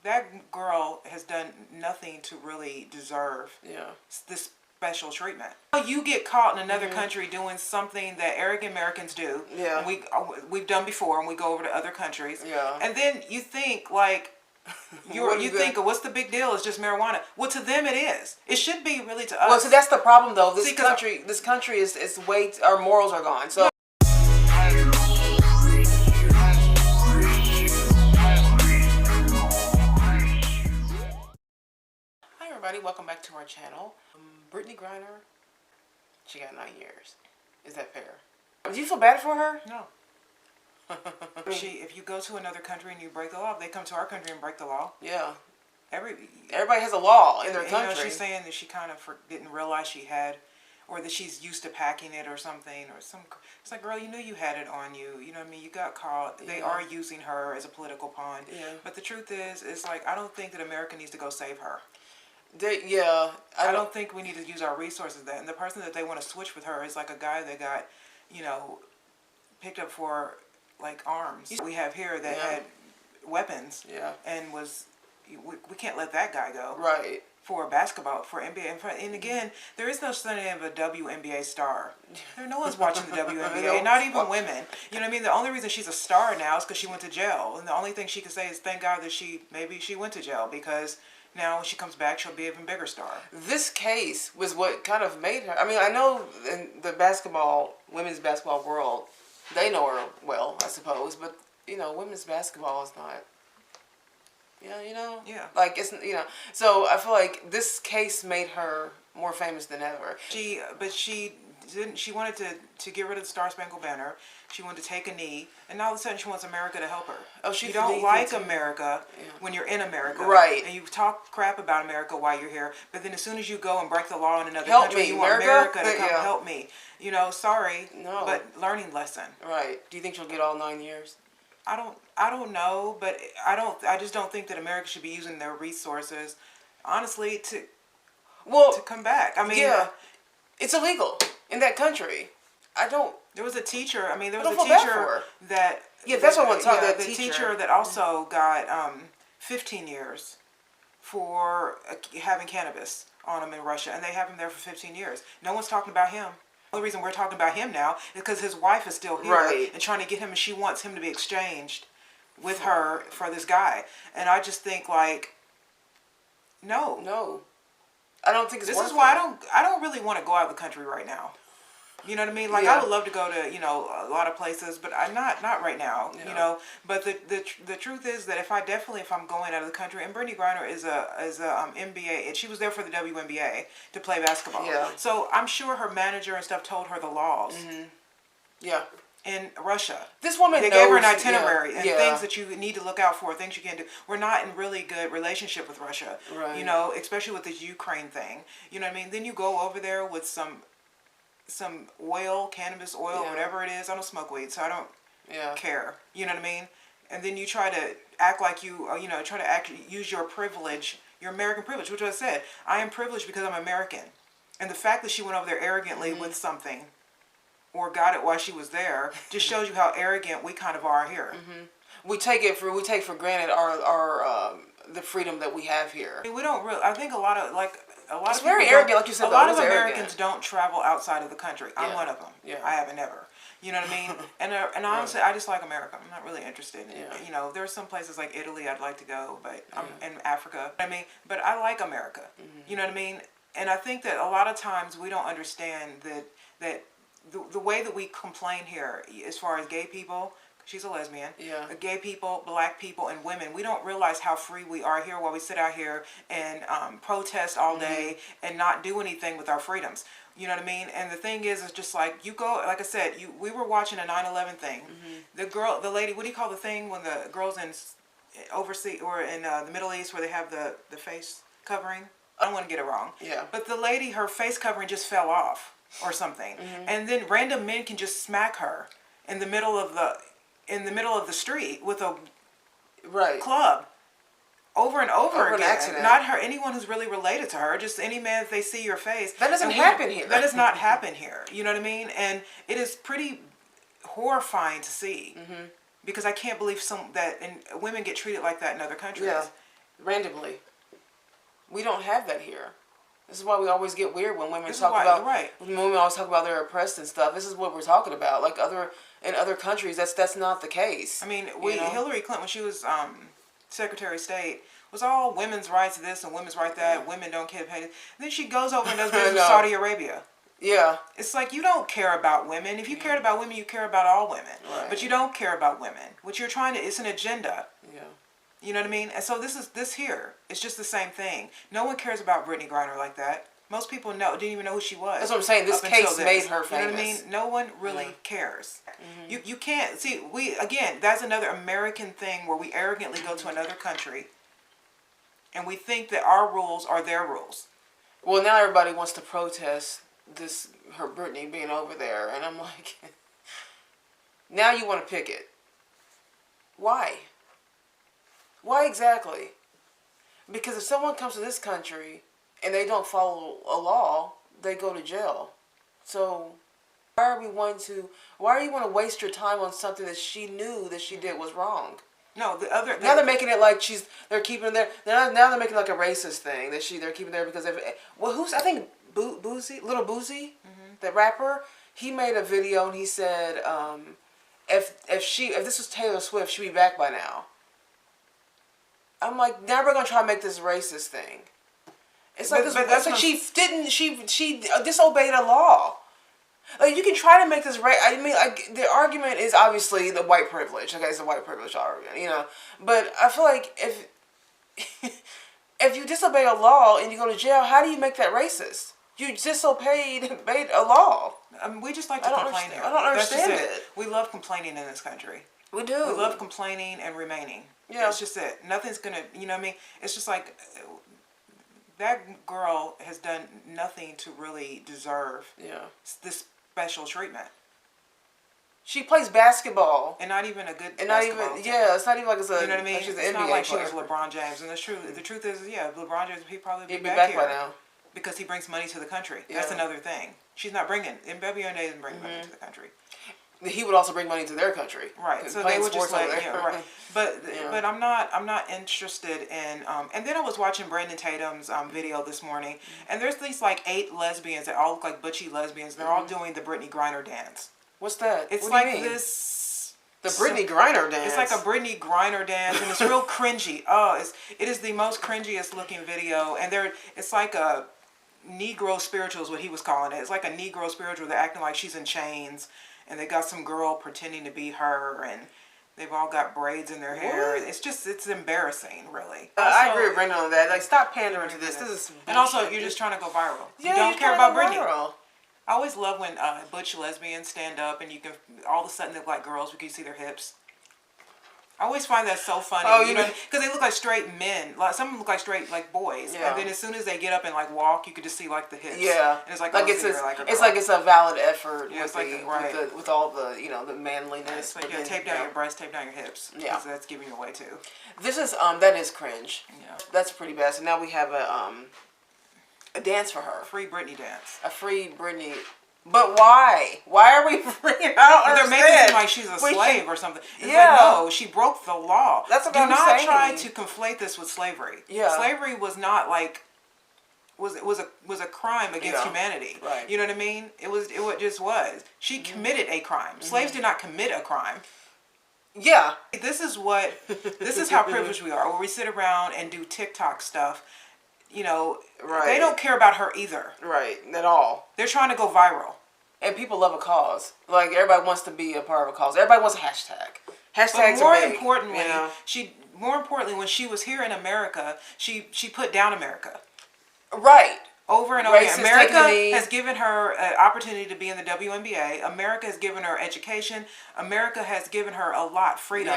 that girl has done nothing to really deserve this special treatment. You get caught in another country doing something that arrogant Americans do. Yeah. We've done before, and we go over to other countries. Yeah. And then you think like you think, what's the big deal? It's just marijuana. Well, to them it is. It should be really to us. Well, so that's the problem though. This country is way our morals are gone. So. Everybody, welcome back to our channel. Brittney Griner, she got 9 years. Is that fair? Do you feel bad for her? No. If you go to another country and you break the law, they come to our country and break the law. Yeah. Everybody has a law in their country. She's saying that she kind of didn't realize she had, or that she's used to packing it or something, or some. It's like, girl, you knew you had it on you. You know what I mean? You got caught. They are using her as a political pawn. Yeah. But the truth is, it's like, I don't think that America needs to go save her. I don't think we need to use our resources there. And the person that they want to switch with her is like a guy that got, picked up for like arms. We have here that had weapons. Yeah. And we can't let that guy go. Right. For basketball, for NBA. And again, there is no such thing of a WNBA star. No one's watching the WNBA, not even women. You know what I mean? The only reason she's a star now is because she went to jail. And the only thing she can say is thank God that maybe she went to jail, because now when she comes back, she'll be an even bigger star. This case was what kind of made her. I mean, I know in the women's basketball world, they know her well, I suppose. But, women's basketball is not, Yeah. Like, it's, So I feel like this case made her more famous than ever. She wanted to get rid of the Star Spangled Banner. She wanted to take a knee, and all of a sudden she wants America to help her. Oh, you don't like America when you're in America, right? And you talk crap about America while you're here, but then as soon as you go and break the law in another country, you want America to come help me. Sorry, but learning lesson. Right? Do you think she'll get all 9 years? I don't know, but I just don't think that America should be using their resources, honestly, to come back. I mean, it's illegal in that country. There was a teacher. I mean, there was a teacher that. Yeah, that's what I want to talk about. The teacher that also got 15 years for having cannabis on him in Russia, and they have him there for 15 years. No one's talking about him. The only reason we're talking about him now is because his wife is still here and trying to get him, and she wants him to be exchanged with her for this guy. And I just think, like, no. I don't think it's this is why I don't really want to go out of the country right now. You know what I mean? Like, I would love to go to, a lot of places, but I'm not right now, But the truth is that if I'm going out of the country, and Brittney Griner is a NBA, and she was there for the WNBA to play basketball. Yeah. So I'm sure her manager and stuff told her the laws. Mm-hmm. Yeah. In Russia, this woman gave her an itinerary and things that you need to look out for, things you can't do. We're not in really good relationship with Russia, right? Especially with this Ukraine thing. You know what I mean? Then you go over there with some oil, cannabis oil, whatever it is. I don't smoke weed, so I don't care. You know what I mean? And then you try to act like use your privilege, your American privilege, which I said, I am privileged because I'm American. And the fact that she went over there arrogantly with something, or got it while she was there, just shows you how arrogant we kind of are here. We take for granted our the freedom that we have here. I mean, we don't really. I think a lot of it's very arrogant, like you said. A lot of Americans don't travel outside of the country. I'm one of them. Yeah. I haven't ever. You know what I mean? And honestly, I just like America. I'm not really interested in, there are some places like Italy I'd like to go, but I'm in Africa. I mean, but I like America. You know what I mean? And I think that a lot of times we don't understand that the way that we complain here, as far as gay people, she's a lesbian, gay people, black people, and women, we don't realize how free we are here while we sit out here and protest all day and not do anything with our freedoms. You know what I mean? And the thing is, it's just like, you go, like I said, we were watching a 9/11 thing. The lady, what do you call the thing when the girls in overseas or in the Middle East where they have the face covering? I don't want to get it wrong. Yeah. But the lady, her face covering just fell off or something, and then random men can just smack her in the middle of the street with a club over and over again. Accident. Not anyone who's really related to her, just any man if they see your face. That doesn't happen here. That does not happen here. You know what I mean? And it is pretty horrifying to see, because I can't believe that women get treated like that in other countries. Yeah. randomly. We don't have that here. This is why we always get weird when women when women always talk about they're oppressed and stuff. This is what we're talking about. Like in other countries, that's not the case. I mean, Hillary Clinton, when she was Secretary of State, was all women's rights this and women's rights that. Women don't get paid. And then she goes over and does business with Saudi Arabia. Yeah. It's like, you don't care about women. If you cared about women, you care about all women. Right. But you don't care about women. What you're trying to, it's an agenda. Yeah. You know what I mean? And so this here, it's just the same thing. No one cares about Brittany Griner like that. Most people didn't even know who she was. That's what I'm saying. This case made her famous. You know what I mean? No one really cares. You can't, see, that's another American thing where we arrogantly go to another country and we think that our rules are their rules. Well, now everybody wants to protest her Brittany being over there, and I'm like, now you want to pick it. Why? Why exactly? Because if someone comes to this country and they don't follow a law, they go to jail. So why are you want to waste your time on something that she knew that she did was wrong? No, now they're making it like they're keeping it there. Now they're making it like a racist thing that they're keeping there because I think Boosie, Little Boosie, the rapper, he made a video and he said, if this was Taylor Swift, she'd be back by now. I'm like, now we're gonna try to make this racist thing. It's like she disobeyed a law. Like, you can try to make this right. I mean, like, the argument is obviously the white privilege. Okay, it's the white privilege argument, you know. But I feel like if you disobey a law and you go to jail, how do you make that racist? You disobeyed a law. We just like to complain here. I don't understand it. We love complaining in this country. We do. We love complaining and remaining. Yeah. It's just it. Nothing's gonna, you know what I mean? It's just like, that girl has done nothing to really deserve this special treatment. She plays basketball. And not even a good and basketball not even, team. Yeah, it's not even like it's a, you know what I mean? She's an it's NBA not like player. she was LeBron James. And the truth is, LeBron James, he'd probably be back here by now. Because he brings money to the country. Yeah. That's another thing. She's not bringing, WNBA isn't bringing money to the country. He would also bring money to their country. Right. So they would just like, right. But I'm not interested in, and then I was watching Brandon Tatum's video this morning, and there's these like 8 lesbians that all look like butchy lesbians. They're all doing the Brittany Griner dance. What's that? It's what like do you mean? The Brittany Griner dance. It's like a Brittany Griner dance, and it's real cringy. Oh, it is the most cringiest looking video, and it's like a Negro spiritual is what he was calling it. It's like a Negro spiritual. They're acting like she's in chains. And they got some girl pretending to be her, and they've all got braids in their hair. What? It's embarrassing, really. I agree with Brandon on that. Like, stop pandering to this. This is bullshit. And also, you're just trying to go viral. Yeah, you don't care about Brittany. Viral. I always love when butch lesbians stand up and you can all of a sudden they look like girls because you see their hips. I always find that so funny. Oh, you know, because they look like straight men. Like some of them look like straight like boys. Yeah. And then as soon as they get up and like walk, you could just see like the hips. Yeah. And it's like it's a valid effort. Yeah, with all the the manliness. It's like tape down your breasts, tape down your hips. Yeah. That's giving you away too. This is that is cringe. Yeah. That's pretty bad. So now we have a dance for her. A free Britney dance. A free Britney. But why? Why are we free? I don't understand. They're making it seem like she's a slave or something. It's like, no, she broke the law. That's what Do I'm not saying. try to conflate this with slavery. Yeah. Slavery was not like was a crime against humanity. Right. You know what I mean? It just was. She committed a crime. Slaves did not commit a crime. Yeah. This is how privileged we are. Where we sit around and do TikTok stuff. You know, they don't care about her either. Right, at all. They're trying to go viral. And people love a cause. Like, everybody wants to be a part of a cause. Everybody wants a hashtag. Hashtags are big. More importantly, when she was here in America, she put down America. Right. Over and over again. America has given her an opportunity to be in the WNBA. America has given her education. America has given her a lot, freedom,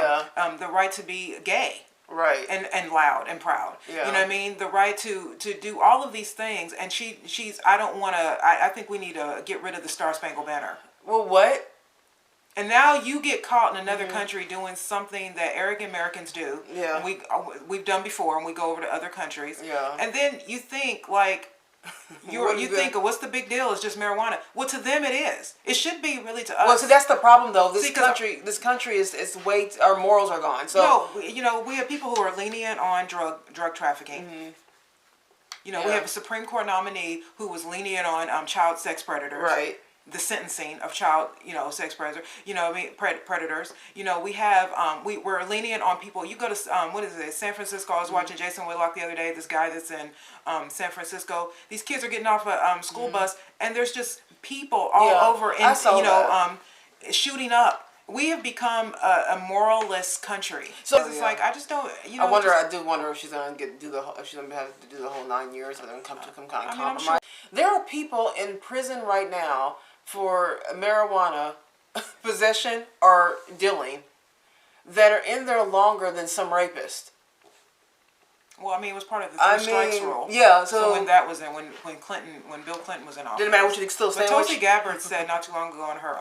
the right to be gay. Right. And loud and proud. Yeah. You know what I mean? The right to do all of these things. And I think we need to get rid of the Star Spangled Banner. Well, what? And now you get caught in another country doing something that arrogant Americans do. Yeah. And we've done before, and we go over to other countries. Yeah. And then you think, like, You think, what's the big deal? It's just marijuana. Well, to them it is. It should be really to us. Well, so that's the problem, though. This country is way our morals are gone. So no, we have people who are lenient on drug trafficking. We have a Supreme Court nominee who was lenient on child sex predators. Right. The sentencing of child, sex predators. Predators. We have we're lenient on people. You go to what is it? San Francisco. I was watching Jason Whitlock the other day. This guy that's in San Francisco. These kids are getting off a school bus, and there's just people all over, and shooting up. We have become a moralless country. So it's like I just don't. I do wonder if she's gonna have to do the whole 9 years, and then come to some kind of compromise. Sure. There are people in prison right now for marijuana possession or dealing that are in there longer than some rapists. Well, it was part of the three strikes rule. Yeah, so when that was in, when Bill Clinton was in office. Didn't matter what you could still say. Tulsi Gabbard said not too long ago on her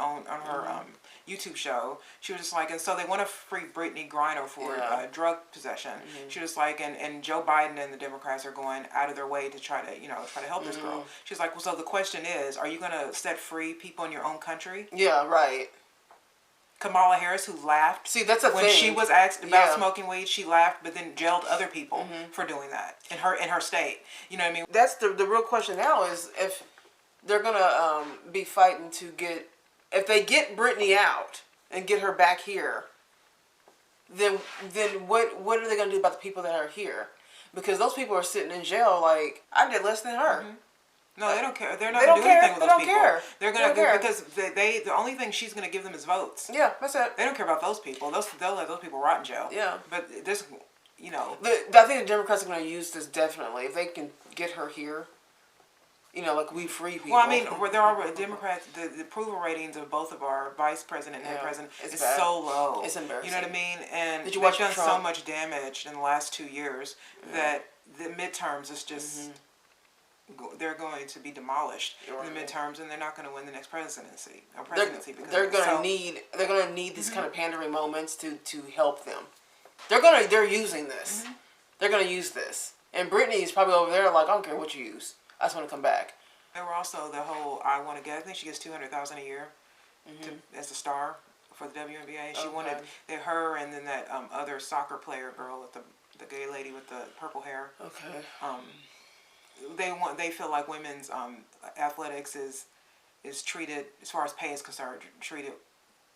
YouTube show, she was just like, and so they want to free Brittany Griner for drug possession. She was like, and Joe Biden and the Democrats are going out of their way to try to help this girl. She's like, well, so the question is, are you going to set free people in your own country? Yeah, right. Kamala Harris, who laughed. See, that's when she was asked about smoking weed, she laughed, but then jailed other people for doing that in her state. You know what I mean? That's the real question now is if they're gonna be fighting to get, if they get Brittany out and get her back here, then what are they gonna do about the people that are here? Because those people are sitting in jail. Like, I did less than her. No, they don't care. They're not going to do anything with those people. They're going to because the only thing she's going to give them is votes. Yeah, that's it. They don't care about those people. They'll let those people rot in jail. Yeah. But this, I think the Democrats are going to use this definitely if they can get her here. Like we free people. Well, where there are Democrats, the approval ratings of both of our vice president and president is so low. It's embarrassing. You know what I mean? And they've done so much damage in the last 2 years that the midterms is just. They're going to be demolished in the midterms, and they're not going to win the next presidency. Because they're going to need these kind of pandering moments to help them. They're using this. They're going to use this. And Brittany's probably over there like, I don't care what you use. I just want to come back. There were also the whole I think she gets $200,000 a year as a star for the WNBA. She wanted her and then that other soccer player girl with the gay lady with the purple hair. Okay. They feel like women's athletics is treated, as far as pay is concerned, treated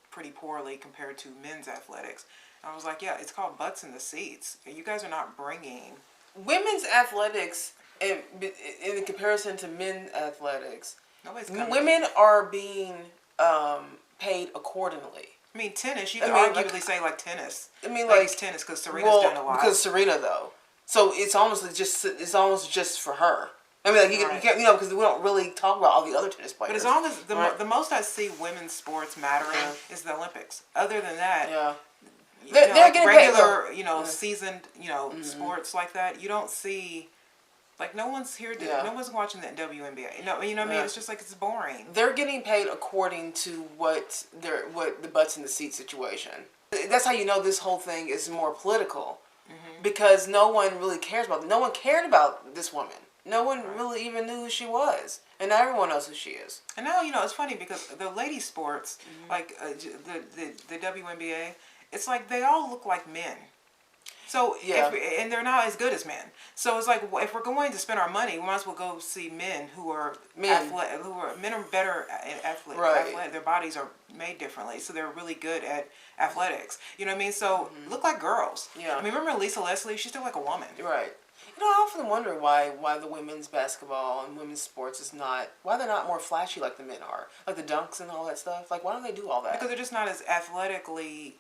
pretty poorly compared to men's athletics. And I was like, yeah, it's called butts in the seats. You guys are not bringing women's athletics in comparison to men's athletics. Women are being paid accordingly. I mean, tennis. You could arguably say like tennis. I mean, like tennis because Serena's done a lot. Because Serena though. So it's almost just for her. I mean, like you can't, because we don't really talk about all the other tennis players. But as long as the most I see women's sports mattering is the Olympics. Other than that, they're getting regular, paid, seasoned, sports like that. You don't see, like no one's here. No one's watching the WNBA. You know what I mean? It's just like it's boring. They're getting paid according to what the butts in the seat situation. That's how you know this whole thing is more political. Because no one really cares about them. No one cared about this woman. No one really even knew who she was. And now everyone knows who she is. And now, it's funny because the ladies' sports, like the WNBA, it's like they all look like men. So, and they're not as good as men. So it's like, if we're going to spend our money, we might as well go see men who are men are better at athletes. Right. Their bodies are made differently, so they're really good at athletics. You know what I mean? So look like girls. Yeah. I mean, remember Lisa Leslie? She's still like a woman. Right. I often wonder why the women's basketball and women's sports is not, why they're not more flashy like the men are, like the dunks and all that stuff. Like, why don't they do all that? Because they're just not as athletically.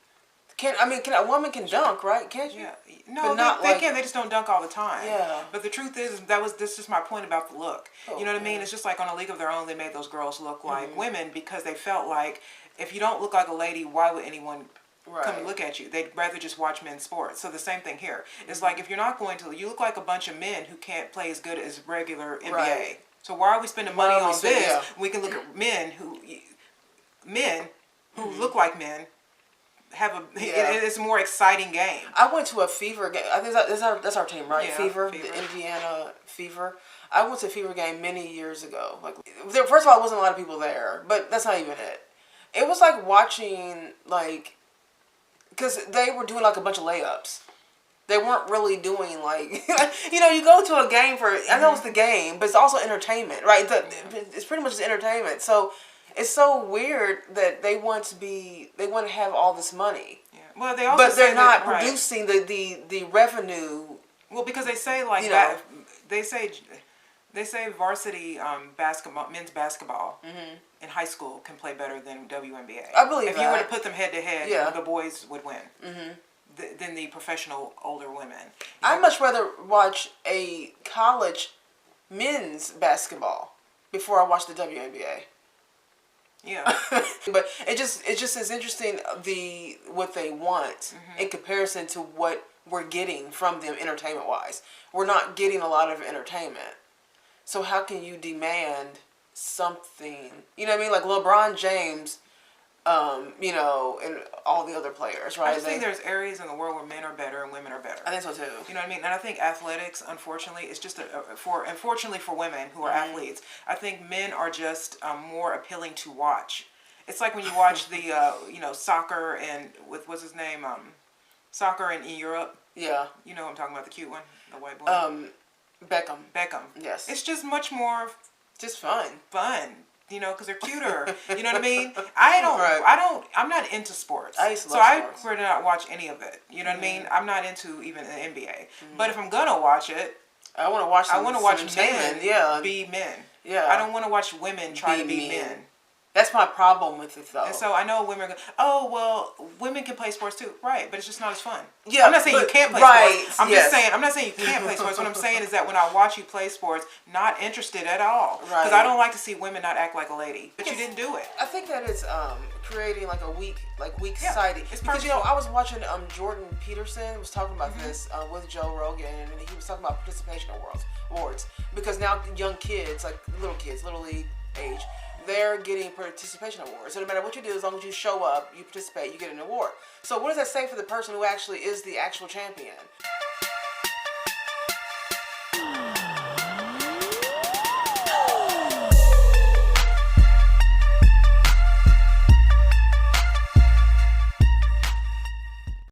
A woman can dunk, right? Can't you? Yeah. No, they can. They just don't dunk all the time. Yeah. But the truth is, this is my point about the look. You know what I mean? It's just like on A League of Their Own, they made those girls look like women because they felt like if you don't look like a lady, why would anyone come and look at you? They'd rather just watch men's sports. So the same thing here. It's like if you're not going to, you look like a bunch of men who can't play as good as regular NBA. Right. So why are we spending money on this? Yeah. We can look at men who look like men, have a. Yeah. It's a more exciting game. I went to a Fever game. I think that's our team, right? Yeah, Fever, Fever. the Indiana Fever. I went to a Fever game many years ago. Like, first of all, there wasn't a lot of people there, but that's not even it. It was like watching, like, because they were doing like a bunch of layups. They weren't really doing like, you know, you go to a game for, I know it's the game, but it's also entertainment, right? It's pretty much just entertainment. So it's so weird that they want to have all this money. Yeah. Well, they also But they're not that, producing the revenue. Well, because they say like You that. know. They say varsity basketball, men's basketball in high school can play better than WNBA. I believe if you were that. to put them head to head, Yeah. the boys would win than the professional older women. I'd much rather watch a college men's basketball before I watch the WNBA. Yeah. But it just is interesting what they want in comparison to what we're getting from them entertainment wise. We're not getting a lot of entertainment. So how can you demand something? You know what I mean? Like LeBron James, you know, and all the other players, right? I just think there's areas in the world where men are better and women are better. I think so too. You know what I mean? And I think athletics, unfortunately, is just unfortunately for women who are athletes, I think men are just more appealing to watch. It's like when you watch the, you know, soccer and with, what's his name? Soccer in Europe. Yeah. You know what I'm talking about, the cute one, the white boy. Beckham. Yes. It's just much more just fun. You know, because they're cuter. You know what I mean? I'm not into sports. I used to so love I sports. prefer to not watch any of it. You know what I mean? I'm not into even the NBA. But if I'm gonna watch it, I want to watch. I want to watch men be men. Yeah. I don't want to watch women try to be men. That's my problem with it, though. And so I know women are going, oh, well, women can play sports too. Right, but it's just not as fun. Yeah, I'm not saying you can't play sports. I'm just saying, I'm not saying you can't play sports. What I'm saying is that when I watch you play sports, not interested at all. Because I don't like to see women not act like a lady. But you didn't do it. I think that it's creating like a weak society. It's because, you know, purposeful. I was watching Jordan Peterson was talking about this with Joe Rogan, and he was talking about participation awards. Because now young kids, like little league age, they're getting participation awards. So no matter what you do, as long as you show up, you participate, you get an award. So what does that say for the person who actually is the actual champion?